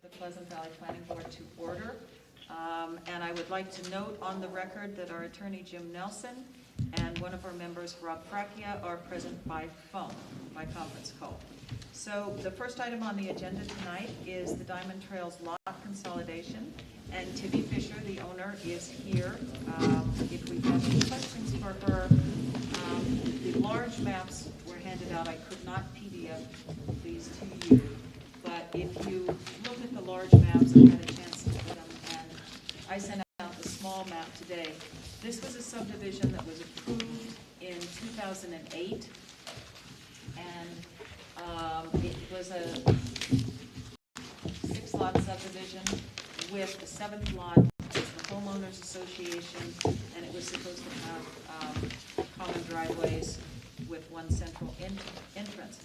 the Pleasant Valley Planning Board to order. And I would like to note on the record that our attorney Jim Nelson and one of our members, Rob Fracchia, are present by phone, by conference call. So the first item on the agenda tonight is the Diamond Trails lot consolidation. And Tibby Fisher, the owner, is here. If we have any questions for her, the large maps were handed out. I could not PDF these to you. But if you look at the large maps, I had a chance to look at them, and I sent out the small map today. This was a subdivision that was approved in 2008, and it was a 6-lot subdivision with the 7th lot as the homeowners association, and it was supposed to have common driveways with one central entrance.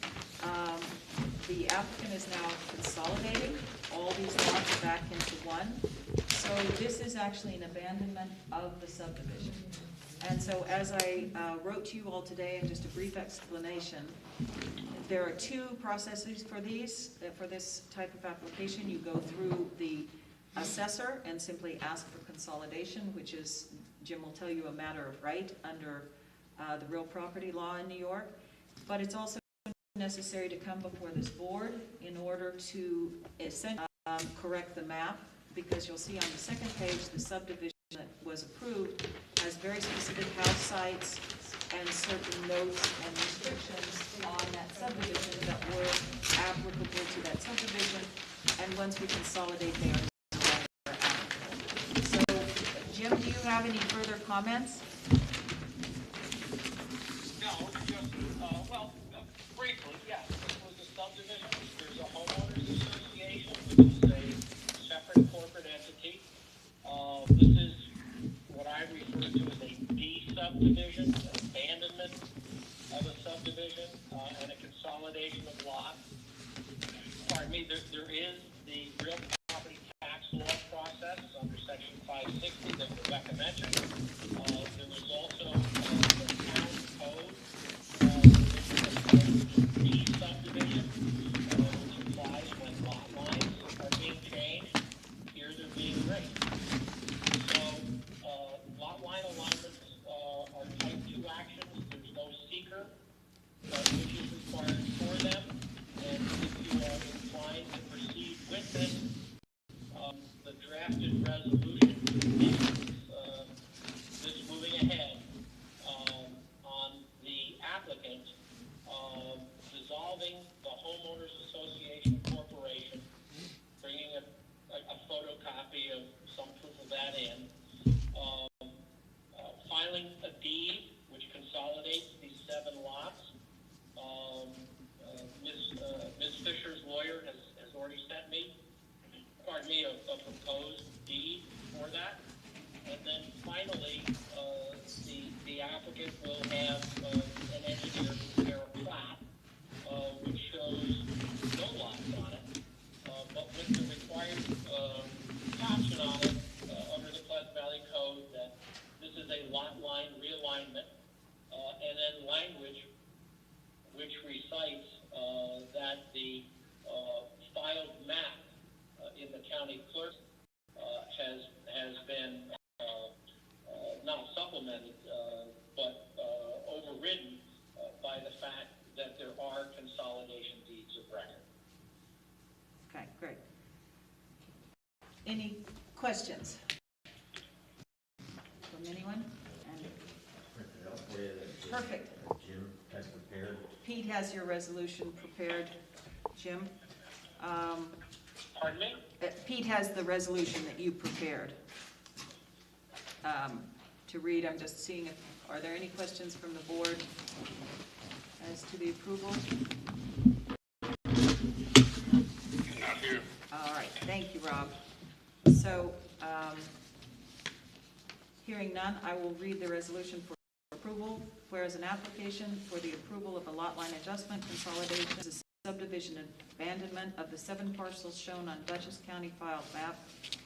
The applicant is now consolidating all these lots back into one. So this is actually an abandonment of the subdivision. And so as I wrote to you all today in just a brief explanation, there are 2 processes for these, for this type of application. You go through the assessor and simply ask for consolidation, which is, Jim will tell you, a matter of right under the real property law in New York. But it's also necessary to come before this board in order to essentially correct the map, because you'll see on the second page the subdivision that was approved has very specific house sites and certain notes and restrictions on that subdivision that were applicable to that subdivision, and once we consolidate they are no longer applicable. So, Jim, do you have any further comments? No, just, well, briefly, yes, this was a subdivision. There's a homeowners association, which is a separate corporate entity. This is what I refer to as a de-subdivision, an abandonment of a subdivision, and a consolidation of lots. Pardon me, there is the real property tax law process under section 560 that Rebecca mentioned. There was also the town code, de-subdivision, which applies when lot lines are being changed. Here they're being raised. So lot line alignments are type 2 actions. There's no seeker which is required for them. And if you are inclined to proceed with this, the drafted resolution this moving ahead on the applicant dissolving the homeowners association corporation, bringing a photocopy of some proof of that in, filing a deed which consolidates these 7 lots. Ms. Fisher's lawyer has already sent me, a proposed deed for that. And then finally, the applicant will have an engineer prepare a plat, which shows no lots on it, but with the required caption on it under the Pleasant Valley Code that this is a lot line realignment, and then language which recites that the filed map in the county clerk has been not supplemented, but overridden by the fact that there are consolidation deeds of record. Okay, great. Any questions from anyone? Perfect. Jim has prepared. Pete has your resolution prepared, Jim. Pardon me? Pete has the resolution that you prepared to read. I'm just seeing if, are there any questions from the board as to the approval? Not here. All right, thank you, Rob. So, hearing none, I will read the resolution for approval. Whereas an application for the approval of a lot line adjustment consolidation is a subdivision abandonment of the 7 parcels shown on Dutchess County File Map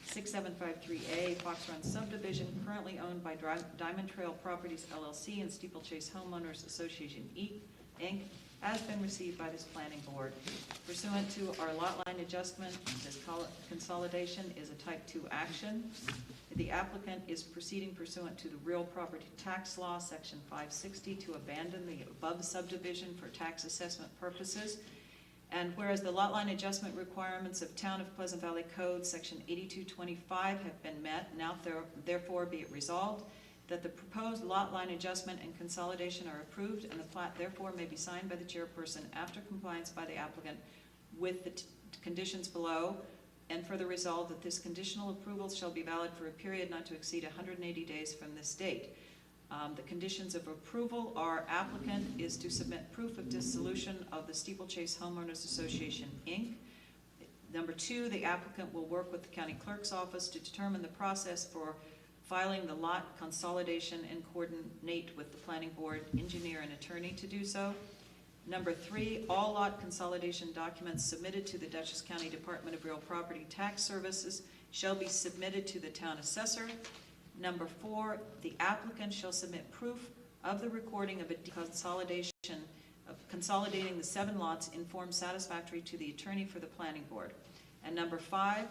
6753A, Fox Run subdivision, currently owned by Diamond Trail Properties LLC and Steeplechase Homeowners Association Inc., has been received by this planning board. Pursuant to our lot line adjustment, this consolidation is a type 2 action. The applicant is proceeding pursuant to the real property tax law, section 560, to abandon the above subdivision for tax assessment purposes. And whereas the lot line adjustment requirements of Town of Pleasant Valley Code, section 8225, have been met, now therefore be it resolved that the proposed lot line adjustment and consolidation are approved, and the plat therefore may be signed by the chairperson after compliance by the applicant with the conditions below, and further resolved that this conditional approval shall be valid for a period not to exceed 180 days from this date. The conditions of approval are: applicant is to submit proof of dissolution of the Steeplechase Homeowners Association, Inc. Number 2, the applicant will work with the county clerk's office to determine the process for filing the lot consolidation and coordinate with the planning board engineer and attorney to do so. Number 3, all lot consolidation documents submitted to the Dutchess County Department of Real Property Tax Services shall be submitted to the town assessor. Number 4, the applicant shall submit proof of the recording of a consolidation of consolidating the 7 lots in form satisfactory to the attorney for the planning board. And number 5,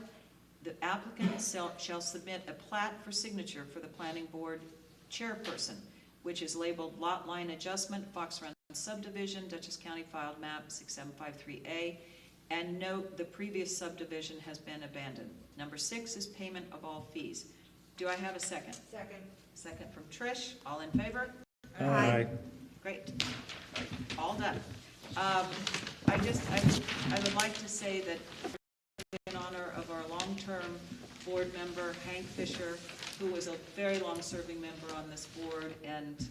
the applicant shall submit a plat for signature for the planning board chairperson, which is labeled Lot Line Adjustment, Fox Run Subdivision, Dutchess County Filed Map 6753A, and note the previous subdivision has been abandoned. Number 6 is payment of all fees. Do I have a second? Second. Second from Trish. All in favor? Aye. Great. All done. I would like to say that in honor of our long-term board member, Hank Fisher, who was a very long-serving member on this board, and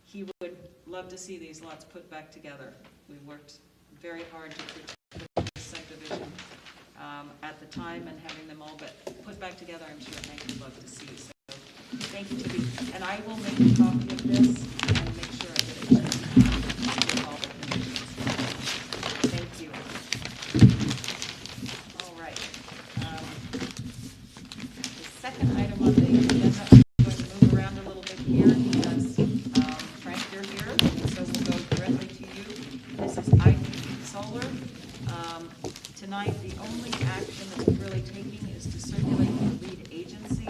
he would love to see these lots put back together. We worked very hard to put this subdivision at the time, and having them all but put back together, I'm sure Hank would love to see. So thank you to you. And I will make a copy of this and make sure I get it with all the conditions. Thank you. All right. The second item on the agenda, I'm going to move around a little bit here because Frank, you're here, so we'll go directly to you. This is IPP Solar. Tonight, the only action that we're really taking is to circulate the lead agency.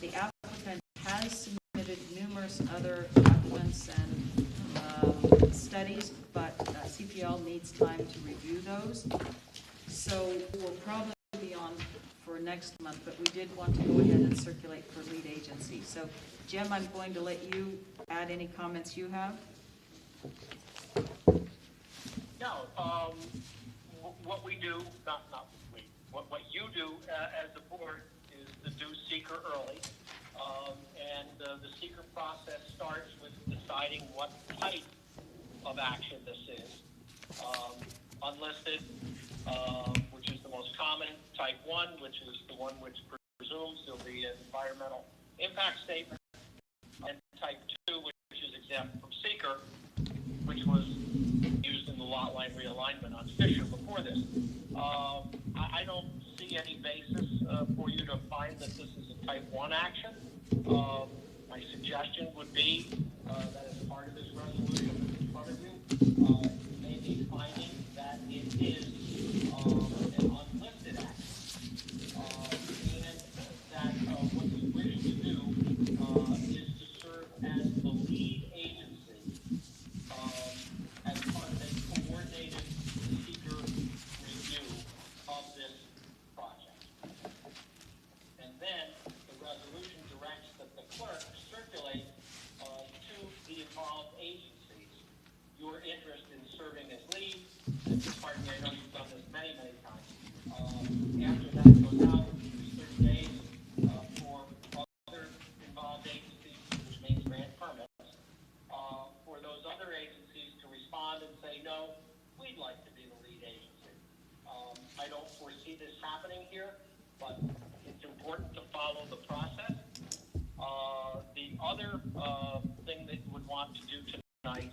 The applicant has submitted numerous other documents and studies, but CPL needs time to review those. So we'll probably be on for next month, but we did want to go ahead and circulate for lead agency. So Jim, I'm going to let you add any comments you have. No, what we do, what you do as a board is to do seeker early. And the seeker process starts with deciding what type of action this is. Unlisted, which is the most common, type 1, which is the one which presumes there'll be an environmental impact statement, and type 2, which is exempt from seeker, which was used in the lot line realignment on Fisher before this. I don't see any basis for you to find that this is a type 1 action. My suggestion would be that as part of this resolution in front of you, may be finding that it is an unlisted action, and that what you wish to do is to serve as the lead agency as part of a coordinated seeker review of this project. And then the resolution directs that the clerk circulate to the involved agencies your interest in serving as lead. Pardon me, I know you've done this many, many times. After that goes out, there's 30 days for other involved agencies, which means grant permits, for those other agencies to respond and say, no, we'd like to be the lead agency. I don't foresee this happening here, but it's important to follow the process. The other thing that you would want to do tonight,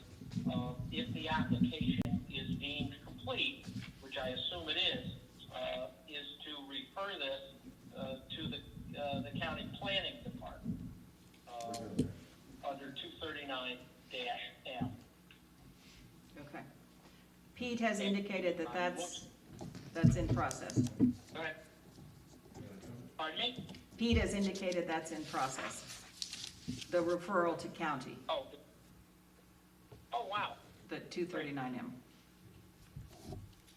if the application is deemed complete, which I assume it is to refer this to the county planning department under 239-M. Pete has indicated that that's in process. Go ahead. Pardon me? Pete has indicated that's in process, the referral to county, Oh. Oh, wow. the 239M.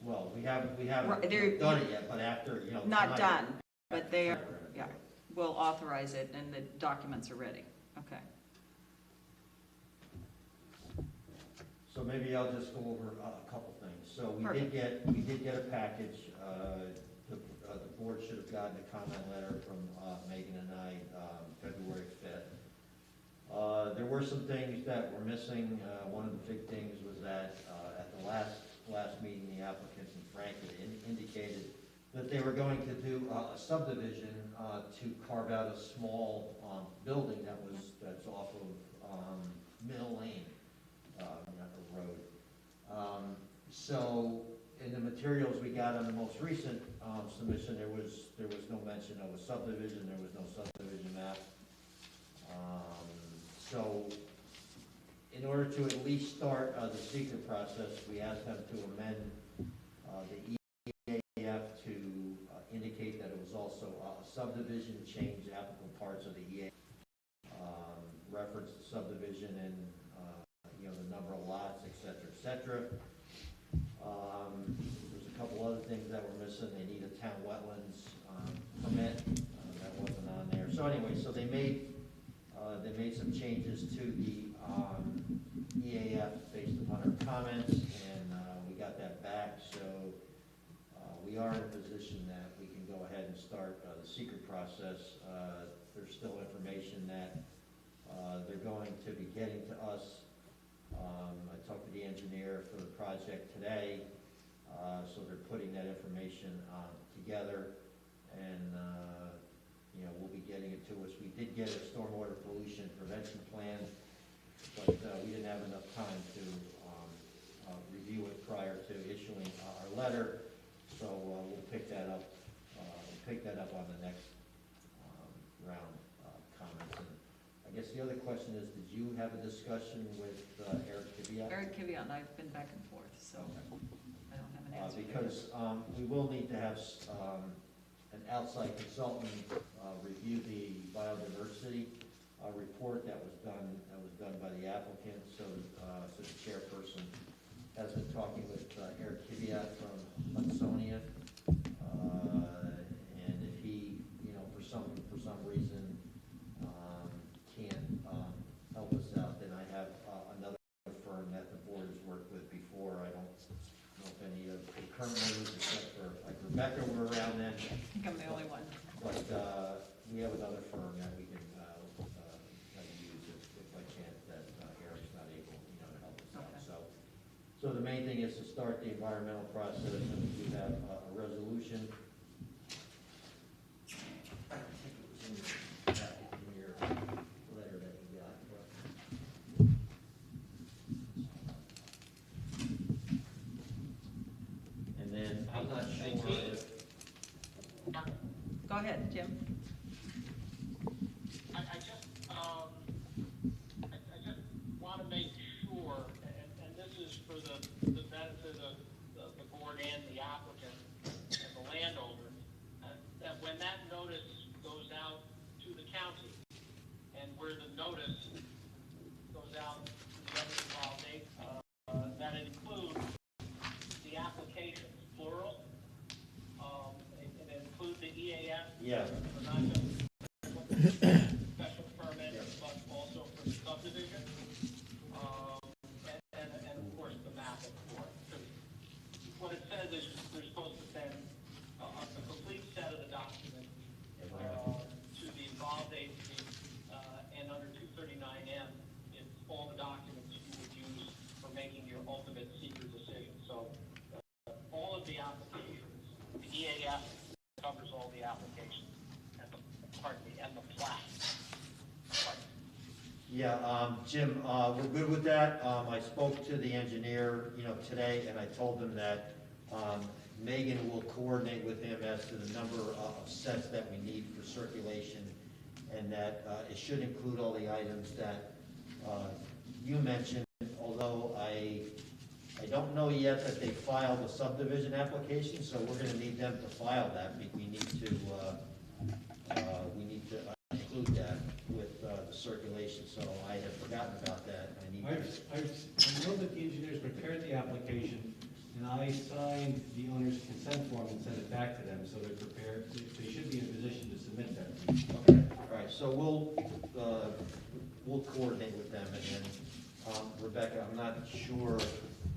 Well, we haven't Right, there- done it yet, but after, you know. Not tonight- done, but they are, yeah, we'll authorize it and the documents are ready. Okay. So maybe I'll just go over a couple things. So we Perfect. did get a package. The board should have gotten a comment letter from Megan and I, February 5th. There were some things that were missing. One of the big things was that at the last meeting, the applicants in Franklin indicated that they were going to do a subdivision to carve out a small building that's off of Mill Lane, not the road. So in the materials we got on the most recent submission, there was no mention of a subdivision, there was no subdivision map. So in order to at least start the secret process, we asked them to amend the EAF to indicate that it was also a subdivision, change applicable parts of the EAF, reference the subdivision and the number of lots, et cetera, There's a couple other things that were missing. They need a town wetlands permit, that wasn't on there. So anyway, so they made some changes to the EAF based upon our comments, and we got that back. So we are in a position that we can go ahead and start the secret process. There's still information that they're going to be getting to us. I talked to the engineer for the project today, so they're putting that information together, and we'll be getting it to us. We did get a stormwater pollution prevention plan, but we didn't have enough time to review it prior to issuing our letter, so we'll pick that up. On the next round of comments. And I guess the other question is, did you have a discussion with Eric Kiviat? Eric Kiviat and I have been back and forth, so I don't have an answer. Because we will need to have an outside consultant review the biodiversity report that was done by the applicant. So the chairperson has been talking with Eric Kiviat from Hudsonia, and if he, for some reason can't help us out, then I have another firm that the board has worked with before. I don't know if any of the current members, except for like Rebecca, were around then. I think I'm the only one. But we have another firm that we can use if by chance that Eric's not able, to help us out. Okay. So the main thing is to start the environmental process, and we do have a resolution. I think it was in your packet, in your letter that you got. And then I'm not sure if. Go ahead, Jim. I just want to make sure, and this is for the benefit of the board and the applicant and the landowner, that when that notice goes out to the county, and where the notice goes out to the other involved, that it includes the applications, plural, it includes the EAF. Yeah. But not just special permit, but also for the subdivision, and of course the map, of course. What it says is they're supposed to send a complete set of the documents to the involved agency, and under 239M, it's all the documents you would use for making your ultimate secret decision. So all of the applications, the EAF covers all the applications, and the plat. Yeah, Jim, we're good with that. I spoke to the engineer, today, and I told him that Megan will coordinate with him as to the number of sets that we need for circulation, and that it should include all the items that you mentioned, although I I don't know yet that they filed a subdivision application, so we're gonna need them to file that. We need to include that with the circulation, so I had forgotten about that. I need to. I know that the engineers prepared the application, and I signed the owner's consent form and sent it back to them, so they're prepared, they should be in a position to submit that. Okay, all right, so we'll coordinate with them, and then, Rebecca, I'm not sure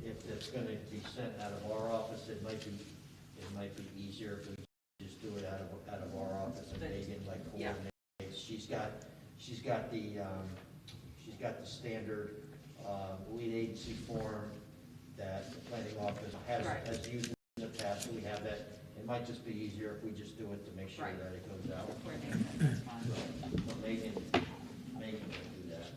if it's gonna be sent out of our office. It might be easier if we just do it out of our office, and Megan like Yeah. coordinates. She's got the standard, lead agency form that the planning office Right. has used in the past, so we have that. It might just be easier if we just do it to make sure Right. that it goes out. Coordinate, that's fine. So Megan will do that.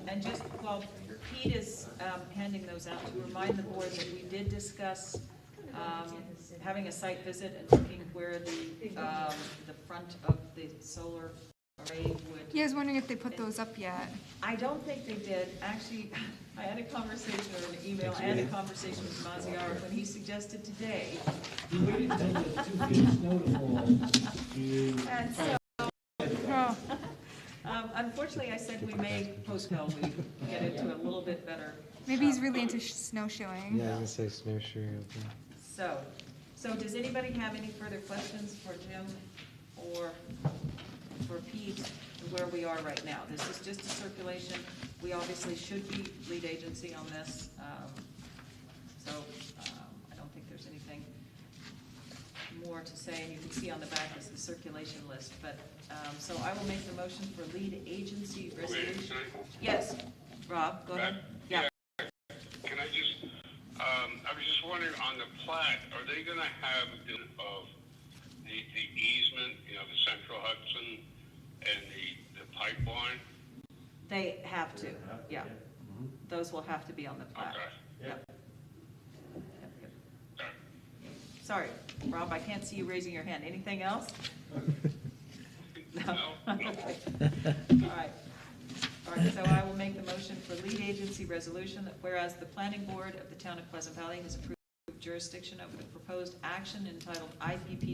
And just while Pete is handing those out, to remind the board that we did discuss having a site visit and looking where the front of the solar array would. Yeah, I was wondering if they put those up yet. I don't think they did. Actually, I had a conversation or an email and a conversation with Maziar when he suggested today. He waited until the 2 feet of snow to fall to. And so, Oh, unfortunately, I said we may postpone, we get into a little bit better. maybe he's really into snowshoeing. Yeah, I was gonna say snowshoeing. Okay. So does anybody have any further questions for Jim or for Pete, where we are right now? This is just a circulation. We obviously should be lead agency on this. I don't think there's anything more to say. And you can see on the back is the circulation list. But, so I will make the motion for lead agency resolution. Yes, Rob, go ahead. Yeah. Can I just, I was just wondering, on the plat, are they gonna have of the easement, the Central Hudson and the pipeline? They have to, yeah. Those will have to be on the plat. Okay. Yep. Okay. Sorry, Rob, I can't see you raising your hand. Anything else? No? Okay. All right. All right, so I will make the motion for lead agency resolution that whereas the planning board of the town of Pleasant Valley has approved jurisdiction over the proposed action entitled IPP